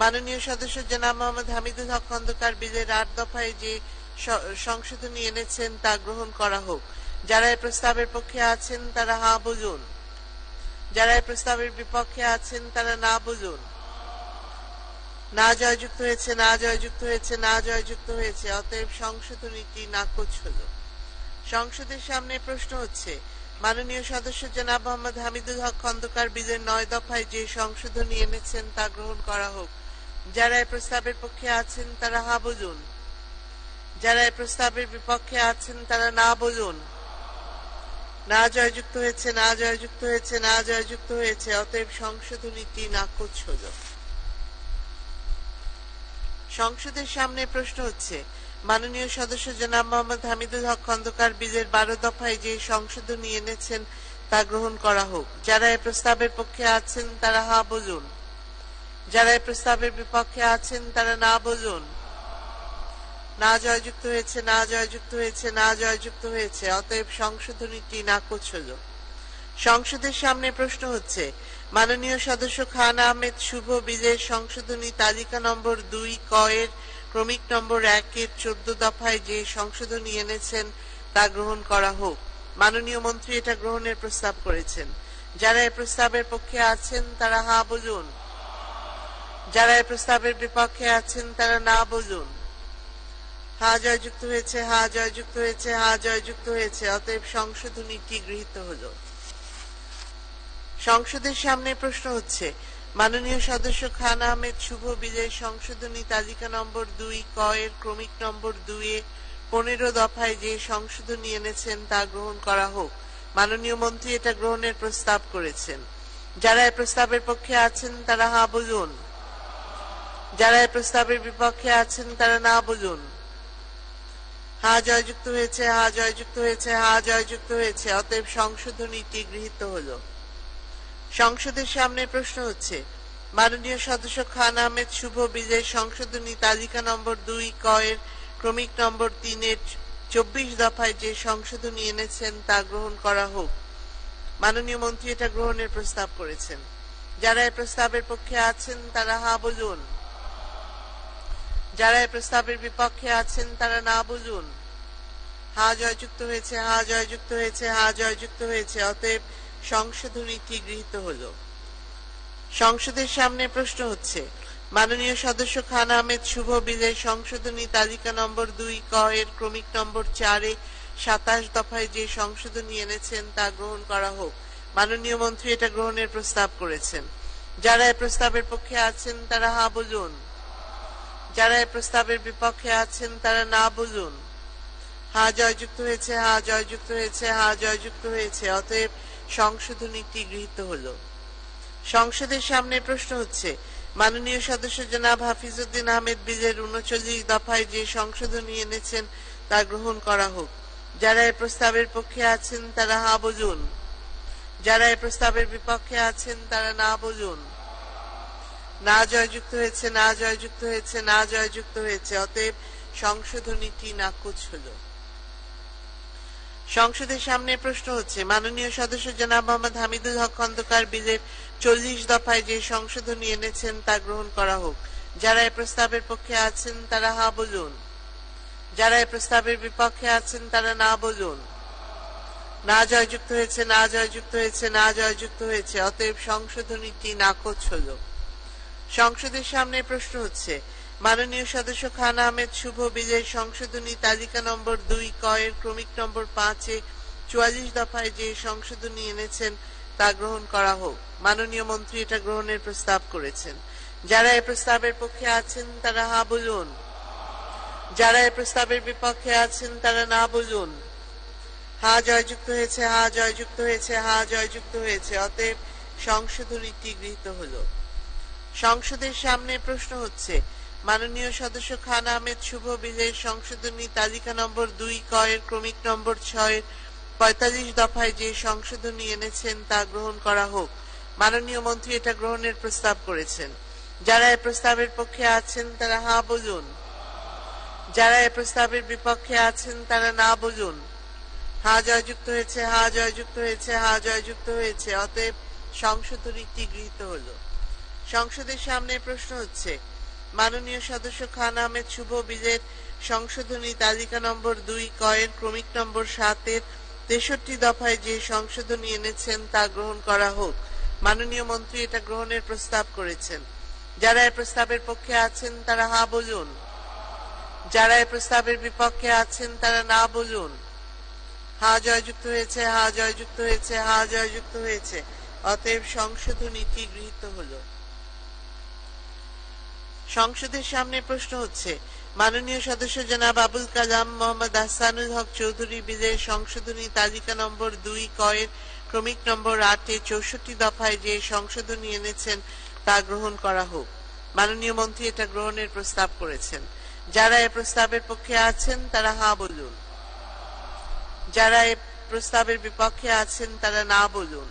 মাননীয় সদস্য জনাব মোহাম্মদ হামিদুল হক খন্দকার বিলের ৮ দফায় যে সংশোধনী এনেছেন তা গ্রহণ করা হোক। যারা এই প্রস্তাবের পক্ষে আছেন তারা হা বলুন। যারা এই প্রস্তাবের বিপক্ষে আছেন তারা না বলুন। না জয়যুক্ত হয়েছে, না জয়যুক্ত হয়েছে, না জয়যুক্ত হয়েছে। অতএব সংশোধনীটি নাকচ হল। সংসদের সামনে প্রশ্ন হচ্ছে, মাননীয় সদস্য জনাব মোহাম্মদ হামিদুল হক খন্দকার বিলের ৯ দফায় যে সংশোধনী এনেছেন তা গ্রহণ করা হোক। যারা এই প্রস্তাবের পক্ষে আছেন তারা হা বলুন। যারা এই প্রস্তাবের বিপক্ষে আছেন তারা না বলুন। না জয়যুক্ত হয়েছে, না জয়যুক্ত হয়েছে, না জয়যুক্ত হয়েছে। অতএব সংশোধনীটি নাকচ হল। সংসদের সামনে প্রশ্ন হচ্ছে, মাননীয় সদস্য জনাব মোহাম্মদ হামিদুল হক খন্দকার বিলের ১২ দফায় যে সংশোধনী এনেছেন তা গ্রহণ করা হোক। যারা এই প্রস্তাবের পক্ষে আছেন তারা হা বলুন। যারা এই প্রস্তাবের বিপক্ষে আছেন তারা না বলুন। না জয়যুক্ত হয়েছে, না জয়যুক্ত হয়েছে, না জয়যুক্ত হয়েছে। অতএব সংশোধনীটি নাকচ হল। সংসদের সামনে প্রশ্ন হচ্ছে, মাননীয় সদস্য খান আহমেদ শুভ বিলের সংশোধনী তালিকা নম্বর ২ ক এর ক্রমিক নম্বর ১ এর ১৪ দফায় যে সংশোধনী এনেছেন তা গ্রহণ করা হোক। মাননীয় মন্ত্রী এটা গ্রহণের প্রস্তাব করেছেন। যারা এই প্রস্তাবের পক্ষে আছেন তারা হা বলুন। যারা এই প্রস্তাবের বিপক্ষে আছেন তারা না বলুন। হা জয়যুক্ত হয়েছে, হা জয়যুক্ত হয়েছে, হা জয়যুক্ত হয়েছে। অতএব সংশোধনীটি গৃহীত হল। সংসদের সামনে প্রশ্ন হচ্ছে, মাননীয় সদস্য খান আহমেদ শুভ বিলের সংশোধনী তালিকা নম্বর ২ ক এর ক্রমিক নম্বর ২ এ ১৫ দফায় যে সংশোধনী এনেছেন তা গ্রহণ করা হোক। মাননীয় মন্ত্রী এটা গ্রহণের প্রস্তাব করেছেন। যারা এই প্রস্তাবের পক্ষে আছেন তারা হা বলুন। যারা এই প্রস্তাবের বিপক্ষে আছেন তারা না বলুন। হা জয়যুক্ত হয়েছে, হা জয়যুক্ত হয়েছে, হা জয়যুক্ত হয়েছে। অতএব সংশোধনীটি গৃহীত হল। সংসদের সামনে প্রশ্ন হচ্ছে, মাননীয় সদস্য খান আহমেদ শুভ বিলের সংশোধনী তালিকা নম্বর ২ ক এর ক্রমিক নম্বর ৩ এর ২৪ দফায় যে সংশোধনী এনেছেন তা গ্রহণ করা হোক। মাননীয় মন্ত্রী এটা গ্রহণের প্রস্তাব করেছেন। যারা এই প্রস্তাবের পক্ষে আছেন তারা হা বলুন। যারা এই প্রস্তাবের বিপক্ষে আছেন তারা না বলুন। হা জয়যুক্ত হয়েছে, হা জয়যুক্ত হয়েছে, হা জয়যুক্ত হয়েছে। অতএব সংশোধনীটি গৃহীত হল। সংসদের সামনে প্রশ্ন হচ্ছে, মাননীয় সদস্য খান আহমেদ শুভ বিলের সংশোধনী তালিকা নম্বর ২ ক এর ক্রমিক নম্বর ৪ এ ২৭ দফায় যে সংশোধনী এনেছেন তা গ্রহণ করা হোক। মাননীয় মন্ত্রী এটা গ্রহণের প্রস্তাব করেছেন। যারা এই প্রস্তাবের পক্ষে আছেন তারা হা বলুন। যারা এই প্রস্তাবের বিপক্ষে আছেন তারা না বলুন। হা জয়যুক্ত হয়েছে, হা জয়যুক্ত হয়েছে, হা জয়যুক্ত হয়েছে। অতএব সংশোধনীটি গৃহীত হল। সংসদের সামনে প্রশ্ন হচ্ছে, মাননীয় সদস্য জনাব হাফিজউদ্দিন আহমেদ বিলের ৩৯ দফায় যে সংশোধনী এনেছেন তা গ্রহণ করা হোক। যারা এই প্রস্তাবের পক্ষে আছেন তারা হা বলুন। যারা এই প্রস্তাবের বিপক্ষে আছেন তারা না বলুন। না জয়যুক্ত হয়েছে, না জয়যুক্ত হয়েছে, না জয়যুক্ত হয়েছে। অতএব সংশোধনীটি নাকচ হল। সংসদের সামনে প্রশ্ন হচ্ছে, মাননীয় সদস্য জনাব মোহাম্মদ হামিদুল হক খন্দকার বিলের ৪০ দফায় যে সংশোধনী এনেছেন তা গ্রহণ করা হোক। যারা এই প্রস্তাবের পক্ষে আছেন তারা হা বলুন। যারা এই প্রস্তাবের বিপক্ষে আছেন তারা না বলুন। না জয়যুক্ত হয়েছে, না জয়যুক্ত হয়েছে, না জয়যুক্ত হয়েছে। অতএব সংশোধনীটি নাকচ হল। সংসদের সামনে প্রশ্ন হচ্ছে, মাননীয় সদস্য খান আহমেদ শুভ বিলের সংশোধনী তালিকা নম্বর ২ ক এর ক্রমিক নম্বর ৫ এ ৪৪ দফায় যে সংশোধনী এনেছেন তা গ্রহণ করা হোক। মাননীয় মন্ত্রী এটা গ্রহণের প্রস্তাব করেছেন। যারা এই প্রস্তাবের পক্ষে আছেন তারা হা বলুন। যারা এই প্রস্তাবের বিপক্ষে আছেন তারা না বলুন। হা জয়যুক্ত হয়েছে, হা জয়যুক্ত হয়েছে, হা জয়যুক্ত হয়েছে। অতএব সংশোধনীটি গৃহীত হল। সংসদের সামনে প্রশ্ন হচ্ছে, মাননীয় সদস্য খান আহমেদ শুভ বিলের সংশোধনী তালিকা নম্বর ২ ক এর ক্রমিক নম্বর ৬ এর ৪৫ দফায় যে সংশোধনী এনেছেন তা গ্রহণ করা হোক। মাননীয় মন্ত্রী এটা গ্রহণের প্রস্তাব করেছেন। যারা এই প্রস্তাবের পক্ষে আছেন তারা হা বলুন। যারা এই প্রস্তাবের বিপক্ষে আছেন তারা না বলুন। হা জয়যুক্ত হয়েছে, হা জয়যুক্ত হয়েছে, হা জয়যুক্ত হয়েছে। অতএব সংশোধনীটি গৃহীত হল। সংসদের সামনে প্রশ্ন হচ্ছে, মাননীয় সদস্য খান আহমেদ শুভ বিলের সংশোধনী তালিকা নম্বর 2 ক-এর ক্রমিক নম্বর 7-এর 63 দফায় যে সংশোধনী এনেছেন তা গ্রহণ করা হোক। মাননীয় মন্ত্রী এটা গ্রহণের প্রস্তাব করেছেন। যারা এই প্রস্তাবের পক্ষে আছেন তারা হা বলুন। যারা এই প্রস্তাবের বিপক্ষে আছেন তারা না বলুন। হা জয়যুক্ত হয়েছে, হা জয়যুক্ত হয়েছে, হা জয়যুক্ত হয়েছে। অতএব সংশোধনীটি গৃহীত হল। সংসদের সামনে প্রশ্ন হচ্ছে, মাননীয় সদস্য জনাব আবুল কালাম মোহাম্মদ আহসানুল হক চৌধুরী বিলের সংশোধনী তালিকা নম্বর 2 ক-এর ক্রমিক নম্বর 8-এ 64 দফায় যে সংশোধনী এনেছেন তা গ্রহণ করা হোক। মাননীয় মন্ত্রী এটা গ্রহণের প্রস্তাব করেছেন। যারা এই প্রস্তাবের পক্ষে আছেন তারা হা বলুন। যারা এই প্রস্তাবের বিপক্ষে আছেন তারা না বলুন।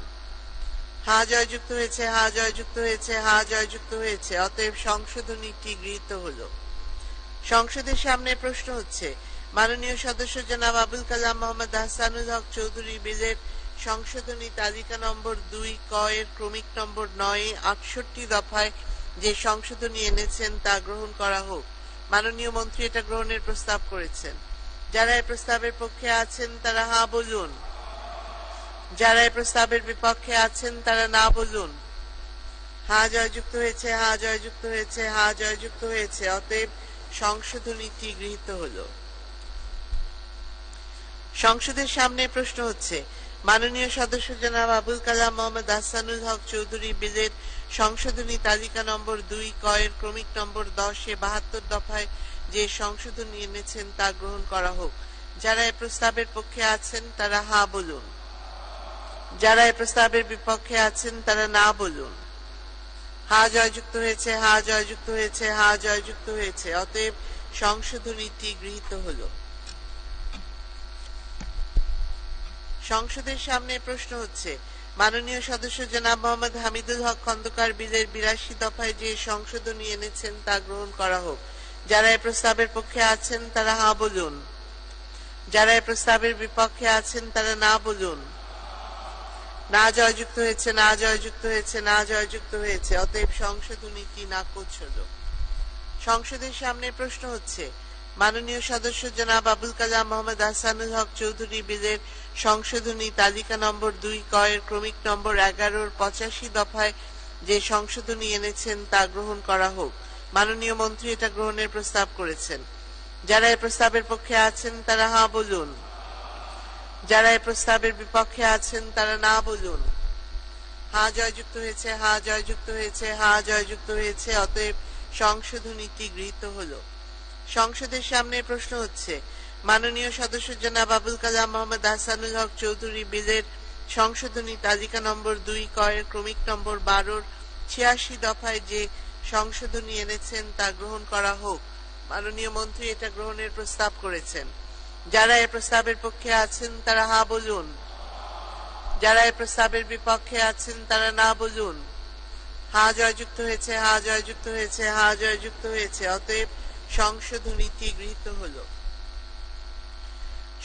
হা জয়যুক্ত হয়েছে, হা জয়যুক্ত হয়েছে, হা জয়যুক্ত হয়েছে। অতএব সংশোধনীটি গৃহীত হল। সংসদের সামনে প্রশ্ন হচ্ছে, মাননীয় সদস্য জনাব আবুল কালাম মোহাম্মদ আহসানুল হক চৌধুরী বিলের সংশোধনী তালিকা নম্বর 2 ক-এর ক্রমিক নম্বর 9-এ 68 দফায় যে সংশোধনী এনেছেন তা গ্রহণ করা হোক। মাননীয় মন্ত্রী এটা গ্রহণের প্রস্তাব করেছেন। যারা এই প্রস্তাবের পক্ষে আছেন তারা হা বলুন। যারা এই প্রস্তাবের বিপক্ষে আছেন তারা না বলুন। হা জয়যুক্ত হয়েছে, হা জয়যুক্ত হয়েছে, হা জয়যুক্ত হয়েছে। অতএব সংশোধনীটি গৃহীত হল। সংসদের সামনে প্রশ্ন হচ্ছে, মাননীয় সদস্য জনাব আবুল কালাম মোহাম্মদ আহসানুল হক চৌধুরী বিলের সংশোধনী তালিকা নম্বর 2 ক-এর ক্রমিক নম্বর 10-এ 72 দফায় যে সংশোধনী এনেছেন তা গ্রহণ করা হোক। যারা এই প্রস্তাবের পক্ষে আছেন তারা হা বলুন। যারা এই প্রস্তাবের বিপক্ষে আছেন তারা না বলুন। হা জয়যুক্ত হয়েছে, হা জয়যুক্ত হয়েছে, হা জয়যুক্ত হয়েছে। অতএব সংশোধনীটি গৃহীত হল। সংসদের সামনে প্রশ্ন হচ্ছে, মাননীয় সদস্য জনাব মোহাম্মদ হামিদুল হক খন্দকার বিলের 82 দফায় যে সংশোধনী এনেছেন তা গ্রহণ করা হোক। যারা এই প্রস্তাবের পক্ষে আছেন তারা হা বলুন। যারা এই প্রস্তাবের বিপক্ষে আছেন তারা না বলুন। না জয়যুক্ত হয়েছে, না জয়যুক্ত হয়েছে, না জয়যুক্ত হয়েছে। অতএব সংশোধনীটি নাকচ হল। সংসদের সামনে প্রশ্ন হচ্ছে, মাননীয় সদস্য জনাব আবুল কালাম মোহাম্মদ আহসানুল হক চৌধুরী বিলের সংশোধনী তালিকা নম্বর 2 ক-এর ক্রমিক নম্বর 11-এর 85 দফায় যে সংশোধনী এনেছেন তা গ্রহণ করা হোক। মাননীয় মন্ত্রী এটা গ্রহণের প্রস্তাব করেছেন। যারা এই প্রস্তাবের পক্ষে আছেন তারা হা বলুন। যারা এই প্রস্তাবের বিপক্ষে আছেন তারা না বলুন। হা জয়যুক্ত হয়েছে, হা জয়যুক্ত হয়েছে, হা জয়যুক্ত হয়েছে। অতএব সংশোধনীটি গৃহীত হল। সংসদের সামনে প্রশ্ন হচ্ছে, মাননীয় সদস্য জনাব আবুল কালাম মোহাম্মদ আহসানুল হক চৌধুরী বিলের সংশোধনী তালিকা নম্বর 2 ক-এর ক্রমিক নম্বর 12-এর 86 দফায় যে সংশোধনী এনেছেন তা গ্রহণ করা হোক। মাননীয় মন্ত্রী এটা গ্রহণের প্রস্তাব করেছেন। যারা এই প্রস্তাবের পক্ষে আছেন তারা হা বলুন। যারা এই প্রস্তাবের বিপক্ষে আছেন তারা না বলুন। হা জয়যুক্ত হয়েছে, হা জয়যুক্ত হয়েছে, হা জয়যুক্ত হয়েছে। অতএব সংশোধনীটি গৃহীত হল।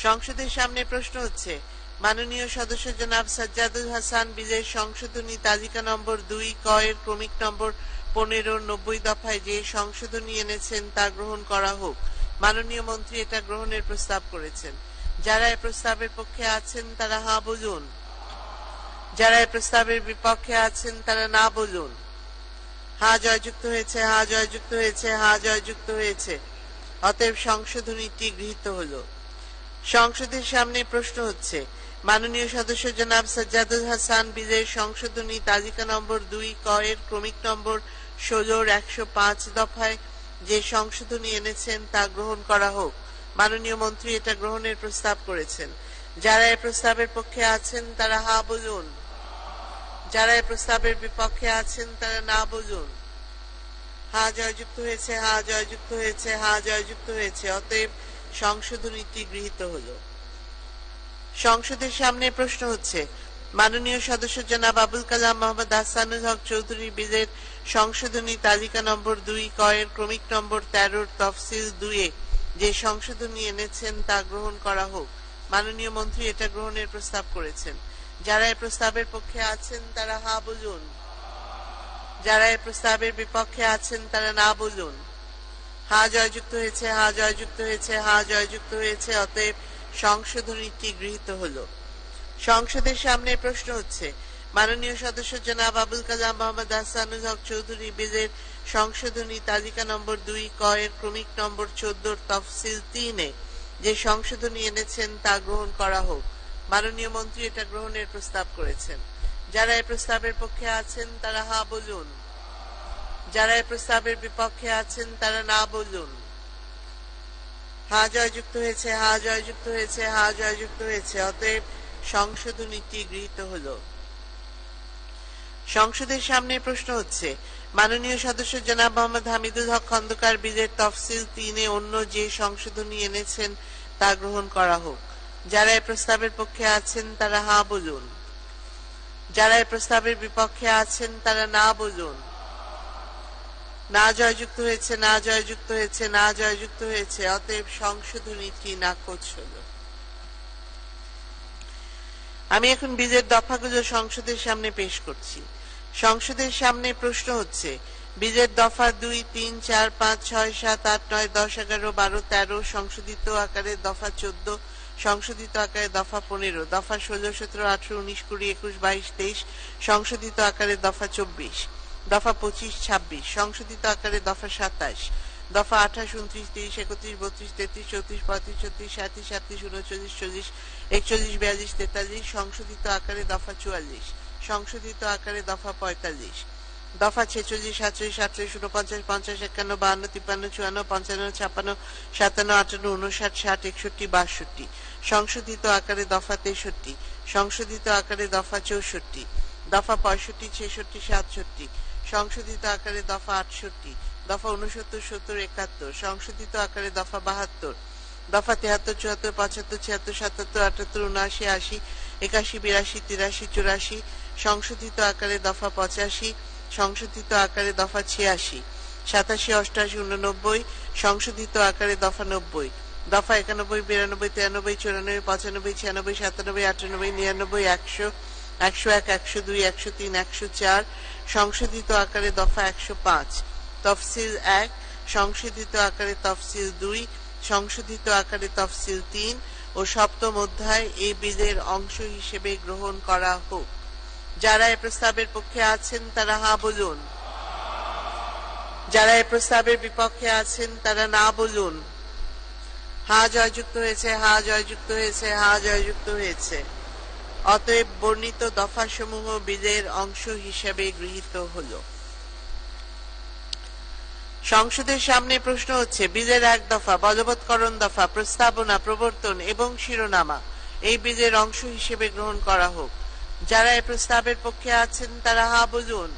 সংসদের সামনে প্রশ্ন হচ্ছে, মাননীয় সদস্য জনাব সাজ্জাদুল হাসান বিলের সংশোধনী তালিকা নম্বর 2 ক-এর ক্রমিক নম্বর 15-এর 90 দফায় যে সংশোধনী এনেছেন তা গ্রহণ করা হোক। মাননীয় মন্ত্রী এটা গ্রহণের প্রস্তাব করেছেন। যারা এই প্রস্তাবের পক্ষে আছেন তারা হা বলুন। যারা এই প্রস্তাবের বিপক্ষে আছেন তারা না বলুন। হা জয়যুক্ত হয়েছে, হা জয়যুক্ত হয়েছে, হা জয়যুক্ত হয়েছে। অতএব সংশোধনীটি গৃহীত হল। সংসদের সামনে প্রশ্ন হচ্ছে, মাননীয় সদস্য জনাব সাজ্জাদুল হাসান বিলের সংশোধনী তালিকা নম্বর 2 ক-এর ক্রমিক নম্বর 16-এর 105 দফায় যে সংশোধনী এনেছেন তা গ্রহণ করা হোক। মাননীয় মন্ত্রী এটা গ্রহণের প্রস্তাব করেছেন। যারা এই প্রস্তাবের পক্ষে আছেন তারা হা বলুন। যারা এই প্রস্তাবের বিপক্ষে আছেন তারা না বলুন। হা জয়যুক্ত হয়েছে, হা জয়যুক্ত হয়েছে, হা জয়যুক্ত হয়েছে। অতএব সংশোধনীটি গৃহীত হল। সংসদের সামনে প্রশ্ন হচ্ছে, মাননীয় সদস্য জনাব আবুল কালাম মোহাম্মদ আহসানুল হক চৌধুরী বিলের সংশোধনী তালিকা নম্বর 2 ক-এর ক্রমিক নম্বর 13-এর তফসিল 2-এ যে সংশোধনী এনেছেন তা গ্রহণ করা হোক। মাননীয় মন্ত্রী এটা গ্রহণের প্রস্তাব করেছেন। যারা এই প্রস্তাবের পক্ষে আছেন তারা হা বলুন। যারা এই প্রস্তাবের বিপক্ষে আছেন তারা না বলুন। হা জয়যুক্ত হয়েছে, হা জয়যুক্ত হয়েছে, হা জয়যুক্ত হয়েছে। অতএব সংশোধনীটি গৃহীত হল। সংসদের সামনে প্রশ্ন হচ্ছে, মাননীয় সদস্য জনাব আবুল কালাম মোহাম্মদ আহসানুল হক চৌধুরী বিলের সংশোধনী তালিকা নম্বর 2 ক এর ক্রমিক নম্বর 14 তফসিল 3 এ যে সংশোধনী এনেছেন তা গ্রহণ করা হোক। মাননীয় মন্ত্রী এটা গ্রহণের প্রস্তাব করেছেন। যারা এই প্রস্তাবের পক্ষে আছেন তারা হা বলুন। যারা এই প্রস্তাবের বিপক্ষে আছেন তারা না বলুন। হা জয়যুক্ত হয়েছে, হা জয়যুক্ত হয়েছে, হা জয়যুক্ত হয়েছে। অতএব সংশোধনীটি গৃহীত হল। সংসদের সামনে প্রশ্ন হচ্ছে, মাননীয় সদস্য জনাব মোহাম্মদ হামিদুল হক খন্দকার বিলের তফসিল 3 এ অন্য যে সংশোধনী এনেছেন তা গ্রহণ করা হোক। যারা এই প্রস্তাবের পক্ষে আছেন তারা হা বলুন। যারা এই প্রস্তাবের বিপক্ষে আছেন তারা না বলুন। না জয়যুক্ত হয়েছে, না জয়যুক্ত হয়েছে, না জয়যুক্ত হয়েছে। অতএব সংশোধনীটি নাকচ হল। আমি এখন বিলের দফাগুলো সংসদের সামনে পেশ করছি। সংসদের সামনে প্রশ্ন হচ্ছে, বিলের দফা 2, 3, 4, 5, 6, 7, 8, 9, 10, 11, 12, 13 সংশোধিত আকারে দফা 14, সংশোধিত আকারে দফা 15, দফা 16, 17, 18, 19, 20, 21, 22, 23 সংশোধিত আকারে দফা 24, দফা 25, 26 সংশোধিত আকারে দফা 27, দফা 28, 29, 30, 31, 32, 33, 34, 35, 36, 37, 37, 39, 40, 41, 42, 43 সংশোধিত আকারে দফা 44, সংশোধিত আকারে দফা 45, দফা 46, 47, 48, 49, 50, 51, 52, 53, 54, 55, 56, 57, 58, 59, 60, 61, 62 সংশোধিত আকারে দফা 63, সংশোধিত আকারে দফা 64, দফা 65, 66, 67 সংশোধিত আকারে দফা 68, দফা 69, 70, 71 সংশোধিত আকারে দফা 72, দফা 73, 74, 75, 76, 77, 78, 79, 80, 81, 82, 83, 84 সংশোধিত আকারে দফা 85, সংশোধিত আকারে দফা 86, 87, 88, 89 সংশোধিত আকারে দফা 90, দফা 91, 92, 93, 94, 95, 96, 97, 98, 99, 100, 101, 102, 103, 104 সংশোধিত আকারে দফা 105, তফসিল 1 সংশোধিত আকারে তফসিল 2 সংশোধিত আকারে তফসিল 3 ও সপ্তম অধ্যায় এই বিলের অংশ হিসেবে গ্রহণ করা হোক। যারা এই প্রস্তাবের পক্ষে আছেন তারা হা বলুন। যারা এই প্রস্তাবের বিপক্ষে আছেন তারা না বলুন। হা জয়যুক্ত হয়েছে, হা জয়যুক্ত হয়েছে, হা জয়যুক্ত হয়েছে। অতএব বর্ণিত দফাসমূহ বিলের অংশ হিসেবে গৃহীত হল। সংসদের সামনে প্রশ্ন হচ্ছে, বিলের 1 দফা বলবৎকরণ দফা প্রস্তাবনা, প্রবর্তন এবং শিরোনামা এই বিলের অংশ হিসেবে গ্রহণ করা হোক। যারা এই প্রস্তাবের পক্ষে আছেন তারা হা বলুন।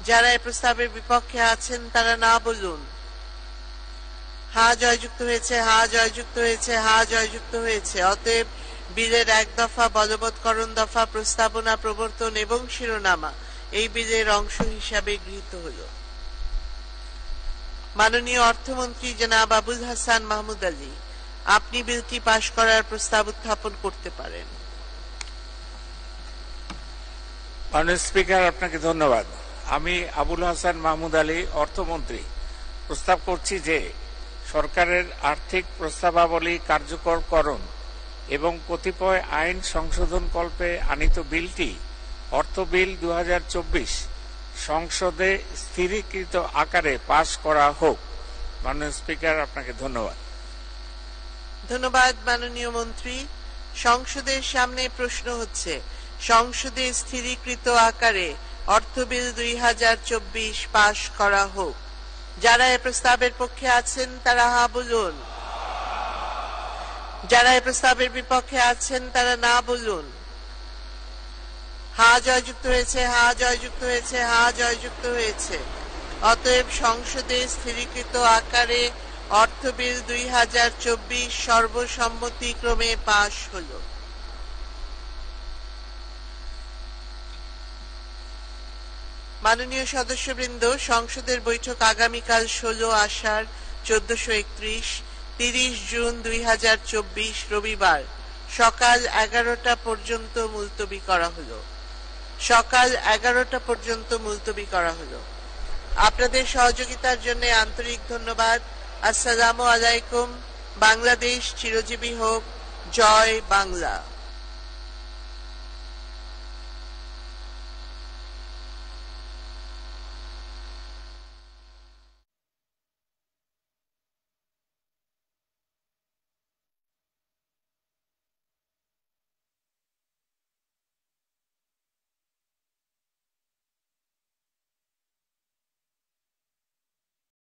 যারা এই প্রস্তাবের বিপক্ষে আছেন তারা না বলুন। হা জয়যুক্ত হয়েছে, হা জয়যুক্ত হয়েছে, হা জয়যুক্ত হয়েছে। অতএব বিলের 1 দফা বলবৎকরণ দফা প্রস্তাবনা, প্রবর্তন এবং শিরোনামা এই বিলের অংশ হিসাবে গৃহীত হল। মাননীয় অর্থমন্ত্রী জনাব আবুল হাসান মাহমুদ আলী, আপনি বিলটি পাশ করার প্রস্তাব উত্থাপন করতে পারেন। মাননীয় স্পিকার, আপনাকে ধন্যবাদ। আমি আবুল হাসান মাহমুদ আলী, অর্থমন্ত্রী, প্রস্তাব করছি যে সরকারের আর্থিক প্রস্তাবাবলী কার্যকরকরণ এবং কতিপয় আইন সংশোধনকল্পে আনীত বিলটি অর্থ বিল 2024 সংসদে স্থিরীকৃত আকারে পাশ করা হোক। মাননীয় স্পিকার, আপনাকে ধন্যবাদ। ধন্যবাদ মাননীয় মন্ত্রী। সংসদের সামনে প্রশ্ন হচ্ছে, সংসদে স্থিরীকৃত আকারে অর্থ বিল 2024 পাশ করা হোক। যারা এই প্রস্তাবের পক্ষে আছেন তারা হা বলুন। যারা এই প্রস্তাবের বিপক্ষে আছেন তারা না বলুন। হা জয়যুক্ত হয়েছে, হা জয়যুক্ত হয়েছে, হা জয়যুক্ত হয়েছে। অতএব সংসদে স্থিরীকৃত আকারে অর্থ বিল 2024 সর্বসম্মতিক্রমে পাশ হল। মাননীয় সদস্যবৃন্দ, সংসদের বৈঠক আগামীকাল 16 আষাঢ় 1431 30 জুন 2024 রবিবার সকাল 11টা পর্যন্ত মুলতবি করা হলো। সকাল 11টা পর্যন্ত মুলতবি করা হলো। আপনাদের সহযোগিতার জন্য আন্তরিক ধন্যবাদ। আসসালামু আলাইকুম। বাংলাদেশ চিরজীবী হোক। জয় বাংলা।